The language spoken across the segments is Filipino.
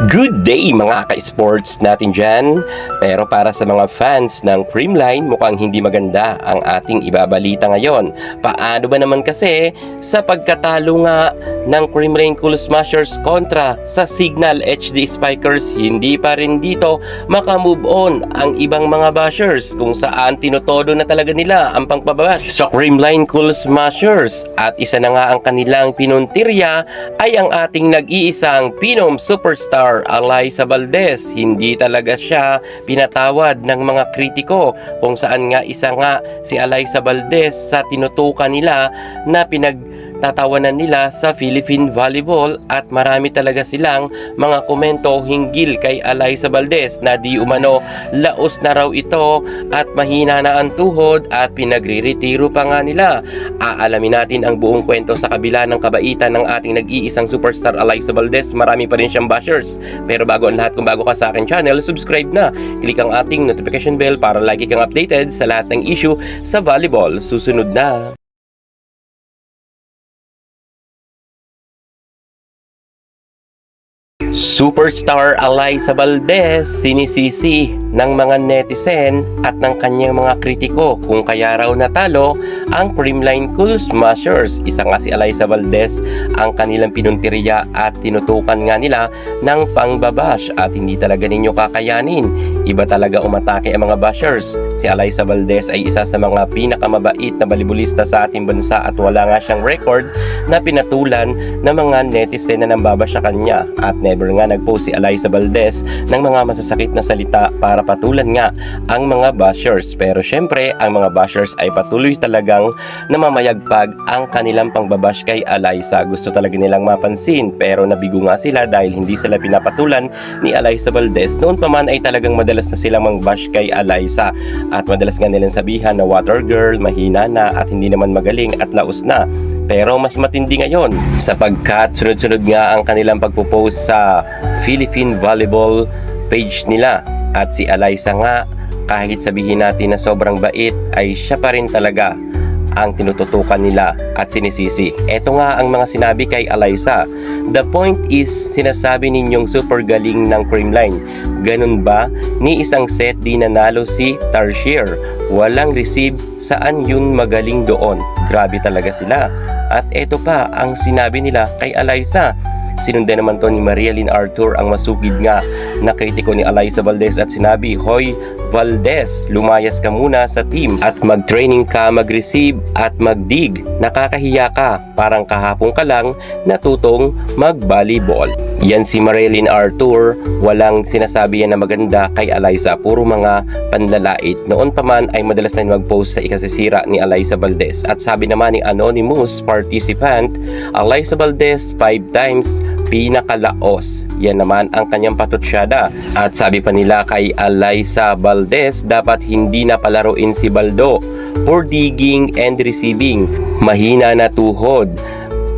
Good day mga ka-sports natin dyan. Pero para sa mga fans ng Creamline, mukhang hindi maganda ang ating ibabalita ngayon. Paano ba naman kasi sa pagkatalo nga ng Creamline Cool Smashers kontra sa Signal HD Spikers, hindi pa rin dito makamove on ang ibang mga bashers kung saan tinotodo na talaga nila ang pangpabash sa Creamline Cool Smashers. At isa na nga ang kanilang pinuntirya ay ang ating nag-iisang Pinom Superstar Alyssa Valdez. Hindi talaga siya pinatawad ng mga kritiko kung saan nga isa nga si Alyssa Valdez sa tinutukan nila na pinagtatawanan nila sa Philippine Volleyball, at marami talaga silang mga komento hinggil kay Alyssa Valdez na di umano laos na raw ito at mahina na ang tuhod at pinagre-retiro pa nga nila. Aalamin natin ang buong kwento sa kabila ng kabaitan ng ating nag-iisang superstar Alyssa Valdez. Marami pa rin siyang bashers. Pero bago ang lahat, kung bago ka sa akin channel, subscribe na. Click ang ating notification bell para lagi kang updated sa lahat ng issue sa volleyball. Susunod na. Superstar Alyssa Valdez sinisisi ng mga netizen at ng kanyang mga kritiko kung kaya raw natalo ang Creamline Cool Smashers. Isa nga si Alyssa Valdez ang kanilang pinuntirya at tinutukan nga nila ng pangbabash at hindi talaga ninyo kakayanin. Iba talaga umatake ang mga bashers. Si Alyssa Valdez ay isa sa mga pinakamabait na volleyballista sa ating bansa at wala nga siyang record na pinatulan ng mga netizen na nambabash sa kanya, at never nga nagpost si Alyssa Valdez ng mga masasakit na salita para patulan nga ang mga bashers. Pero syempre ang mga bashers ay patuloy talagang namamayagpag ang kanilang pangbabash kay Alyssa. Gusto talaga nilang mapansin pero nabigo nga sila dahil hindi sila pinapatulan ni Alyssa Valdez. Noon pa man ay talagang madalas na silang mangbash kay Alyssa at madalas nga nilang sabihan na water girl, mahina na at hindi naman magaling at laos na. Pero mas matindi ngayon sapagkat sunod-sunod nga ang kanilang pagpo-post sa Philippine Volleyball page nila. At si Alyssa nga, kahit sabihin natin na sobrang bait, ay siya pa rin talaga ang tinututukan nila at sinisisi. Ito nga ang mga sinabi kay Alyssa. The point is, sinasabi ninyong super galing ng Creamline. Ganun ba? Ni isang set di nanalo si Tarsier. Walang receive, saan yun magaling doon? Grabe talaga sila. At ito pa ang sinabi nila kay Alyssa. Sinundan naman to ni Maria Lynn Arthur, ang masugid nga na kritiko ni Alyssa Valdez, at sinabi, "Hoy Valdez, lumayas ka muna sa team at mag-training ka, mag-receive at mag-dig. Nakakahiya ka, parang kahapon ka lang natutong mag-volleyball." Yan si Maria Lynn Arthur, walang sinasabi yan na maganda kay Alyssa, puro mga panlalait. Noon pa man ay madalas na mag-post sa ikasisira ni Alyssa Valdez. At sabi naman ni anonymous participant, Alyssa Valdez 5 times pinakalaos. Yan naman ang kanyang patutsyada. At sabi pa nila kay Alyssa Valdez, dapat hindi na palaruin si Baldo for digging and receiving. Mahina na tuhod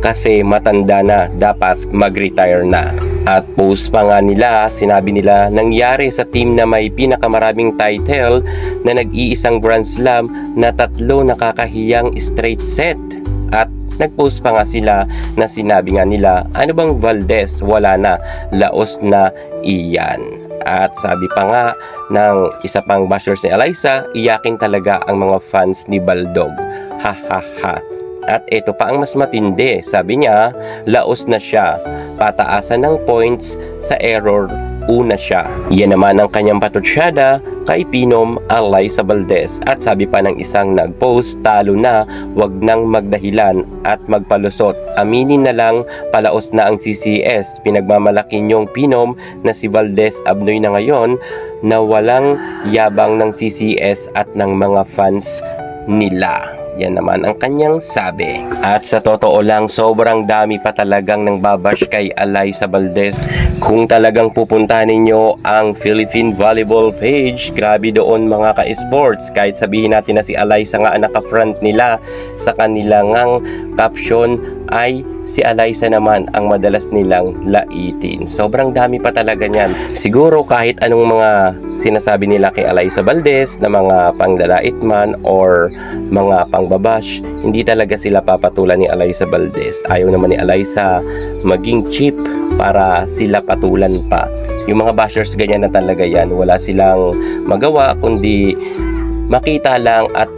kasi matanda na, dapat mag-retire na. At post pa nga nila, sinabi nila, nangyari sa team na may pinakamaraming title na nag-iisang Grand Slam na 3 nakakahiyang straight set. At nagpost pa nga sila na sinabi nga nila, ano bang Valdez, wala na, laos na iyan. At sabi pa nga ng isa pang bashers ni Alyssa, iyakin talaga ang mga fans ni Baldog. Ha ha ha. At ito pa ang mas matindi, sabi niya, laos na siya, pataasan ng points sa error, una siya. Yan naman ang kanyang patutsyada kay Pinom Alyssa Valdez. At sabi pa ng isang nagpost, talo na, wag nang magdahilan at magpalusot. Aminin na lang, palaos na ang CCS. Pinagmamalaki niyong Pinom na si Valdez Abnoy na ngayon na walang yabang ng CCS at ng mga fans nila. Yan naman ang kanyang sabi. At sa totoo lang, sobrang dami pa talagang nang babash kay Alyssa Valdez. Kung talagang pupuntahan ninyo ang Philippine Volleyball page, grabe doon mga ka-sports. Kahit sabihin natin na si Alyssa nga ang naka-front nila, sa kanilang caption ay si Alyssa naman ang madalas nilang laitin. Sobrang dami pa talaga niyan. Siguro kahit anong mga sinasabi nila kay Alyssa Valdez na mga panglalait man or mga pangbabash, hindi talaga sila papatulan ni Alyssa Valdez. Ayaw naman ni Alyssa maging cheap para sila patulan pa. Yung mga bashers ganyan na talaga yan, wala silang magawa kundi makita lang at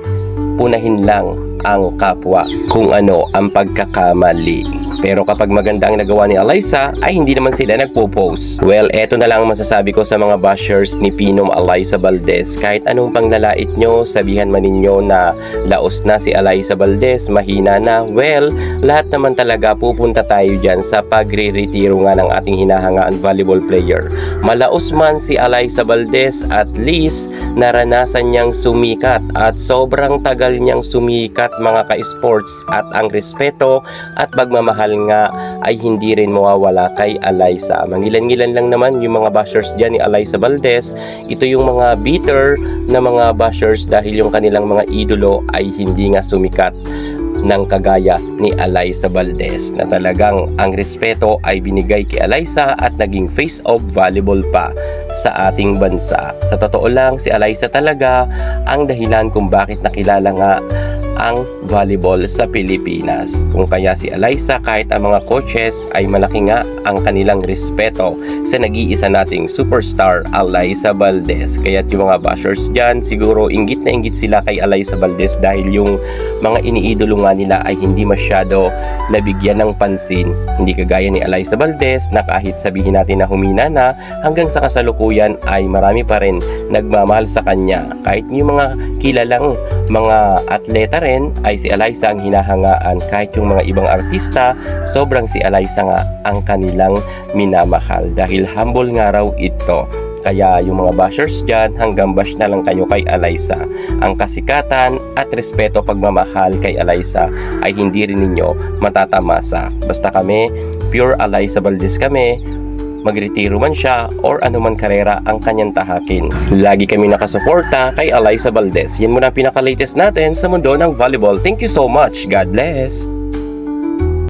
punahin lang ang kapwa kung ano ang pagkakamali. Pero kapag maganda ang nagawa ni Alyssa, ay hindi naman sila nagpo-post. Well, eto na lang ang masasabi ko sa mga bashers ni Pinom Alyssa Valdez. Kahit anong panglalait nyo, sabihan man ninyo na laos na si Alyssa Valdez, mahina na. Well, lahat naman talaga pupunta tayo dyan sa pagre-retiro nga ng ating hinahangaan volleyball player. Malaos man si Alyssa Valdez, at least naranasan niyang sumikat at sobrang tagal niyang sumikat mga ka-sports, at ang respeto at pagmamahal nga ay hindi rin mawawala kay Alyssa. Mangilan-ngilan lang naman yung mga bashers dyan ni Alyssa Valdez. Ito yung mga bitter na mga bashers dahil yung kanilang mga idolo ay hindi nga sumikat ng kagaya ni Alyssa Valdez, na talagang ang respeto ay binigay kay Alyssa at naging face of volleyball pa sa ating bansa. Sa totoo lang, si Alyssa talaga ang dahilan kung bakit nakilala nga ang volleyball sa Pilipinas. Kung kaya si Alyssa, kahit ang mga coaches, ay malaki nga ang kanilang respeto sa nag-iisa nating superstar, Alyssa Valdez. Kaya yung mga bashers dyan, siguro inggit na inggit sila kay Alyssa Valdez dahil yung mga iniidolo nga nila ay hindi masyado nabigyan ng pansin. Hindi kagaya ni Alyssa Valdez na kahit sabihin natin na humina na, hanggang sa kasalukuyan ay marami pa rin nagmamahal sa kanya. Kahit yung mga kilalang mga atleta rin ay si Alyssa ang hinahangaan. Kahit yung mga ibang artista, sobrang si Alyssa nga ang kanilang minamahal dahil humble nga raw ito. Kaya yung mga bashers dyan, hanggang bash na lang kayo kay Alyssa. Ang kasikatan at respeto pagmamahal kay Alyssa ay hindi rin ninyo matatamasa. Basta kami, pure Alyssa Valdez kami, magretiro man siya or anuman karera ang kanyang tahakin. Lagi kami nakasuporta kay Alyssa Valdez. Yan muna ang pinaka-latest natin sa mundo ng volleyball. Thank you so much. God bless!